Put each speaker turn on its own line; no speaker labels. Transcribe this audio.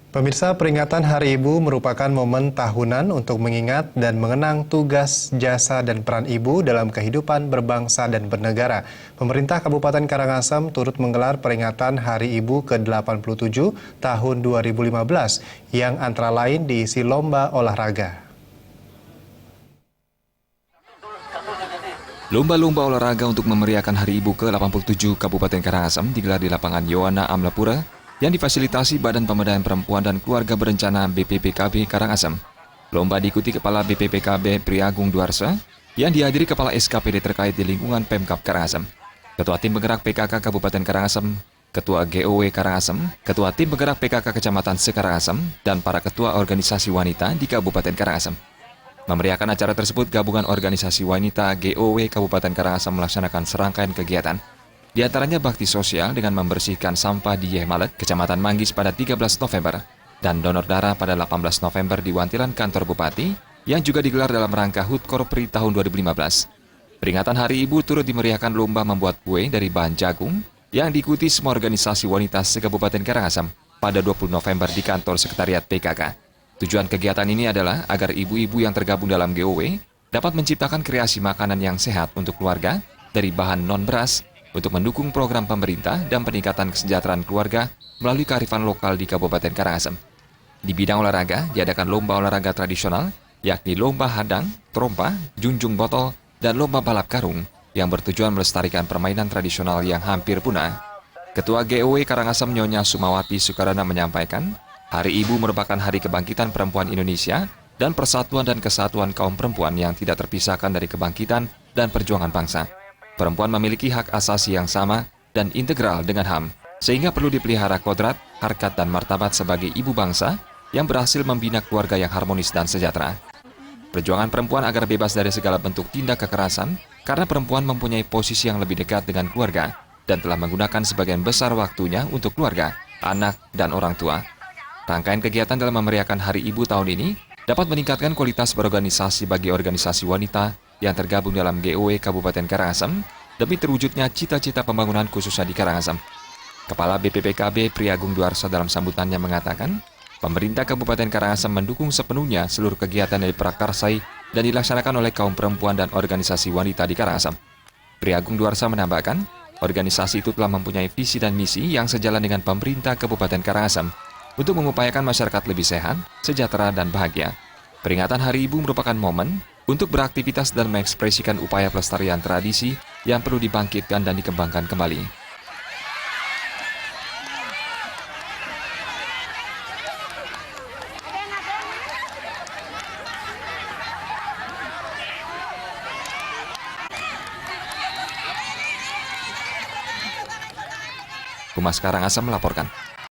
Pemirsa, peringatan Hari Ibu merupakan momen tahunan untuk mengingat dan mengenang tugas, jasa, dan peran ibu dalam kehidupan berbangsa dan bernegara. Pemerintah Kabupaten Karangasem turut menggelar peringatan Hari Ibu ke-87 tahun 2015 yang antara lain diisi lomba olahraga.
Lomba-lomba olahraga untuk memeriahkan Hari Ibu ke-87 Kabupaten Karangasem digelar di lapangan Yowana Amlapura yang difasilitasi Badan Pemberdayaan Perempuan dan Keluarga Berencana BPPKB Karangasem. Lomba diikuti Kepala BPPKB Priagung Duarsa yang dihadiri Kepala SKPD terkait di lingkungan Pemkab Karangasem, Ketua Tim Penggerak PKK Kabupaten Karangasem, Ketua GOW Karangasem, Ketua Tim Penggerak PKK Kecamatan Sekarangasem, dan para ketua organisasi wanita di Kabupaten Karangasem. Memeriahkan acara tersebut, Gabungan Organisasi Wanita GOW Kabupaten Karangasem melaksanakan serangkaian kegiatan. Di antaranya bakti sosial dengan membersihkan sampah di Yehmalet, Kecamatan Manggis pada 13 November, dan donor darah pada 18 November di Wantilan Kantor Bupati, yang juga digelar dalam rangka HUT Korpri tahun 2015. Peringatan Hari Ibu turut dimeriahkan lomba membuat kue dari bahan jagung, yang diikuti semua organisasi wanita se-Kabupaten Karangasem pada 20 November di kantor Sekretariat PKK. Tujuan kegiatan ini adalah agar ibu-ibu yang tergabung dalam GOW dapat menciptakan kreasi makanan yang sehat untuk keluarga dari bahan non-beras untuk mendukung program pemerintah dan peningkatan kesejahteraan keluarga melalui kearifan lokal di Kabupaten Karangasem. Di bidang olahraga, diadakan lomba olahraga tradisional, yakni lomba hadang, trompa, junjung botol, dan lomba balap karung yang bertujuan melestarikan permainan tradisional yang hampir punah. Ketua GOW Karangasem Nyonya Sumawati Sukarana menyampaikan, Hari Ibu merupakan hari kebangkitan perempuan Indonesia dan persatuan dan kesatuan kaum perempuan yang tidak terpisahkan dari kebangkitan dan perjuangan bangsa. Perempuan memiliki hak asasi yang sama dan integral dengan HAM, sehingga perlu dipelihara kodrat, harkat, dan martabat sebagai ibu bangsa yang berhasil membina keluarga yang harmonis dan sejahtera. Perjuangan perempuan agar bebas dari segala bentuk tindak kekerasan karena perempuan mempunyai posisi yang lebih dekat dengan keluarga dan telah menggunakan sebagian besar waktunya untuk keluarga, anak, dan orang tua. Rangkaian kegiatan dalam memeriahkan Hari Ibu tahun ini dapat meningkatkan kualitas berorganisasi bagi organisasi wanita yang tergabung dalam GOW Kabupaten Karangasem demi terwujudnya cita-cita pembangunan khususnya di Karangasem. Kepala BPPKB Priagung Duarsa dalam sambutannya mengatakan, pemerintah Kabupaten Karangasem mendukung sepenuhnya seluruh kegiatan yang diprakarsai dan dilaksanakan oleh kaum perempuan dan organisasi wanita di Karangasem. Priagung Duarsa menambahkan, organisasi itu telah mempunyai visi dan misi yang sejalan dengan pemerintah Kabupaten Karangasem untuk mengupayakan masyarakat lebih sehat, sejahtera, dan bahagia. Peringatan Hari Ibu merupakan momen untuk beraktivitas dan mengekspresikan upaya pelestarian tradisi yang perlu dibangkitkan dan dikembangkan kembali. Humas Karangasem melaporkan.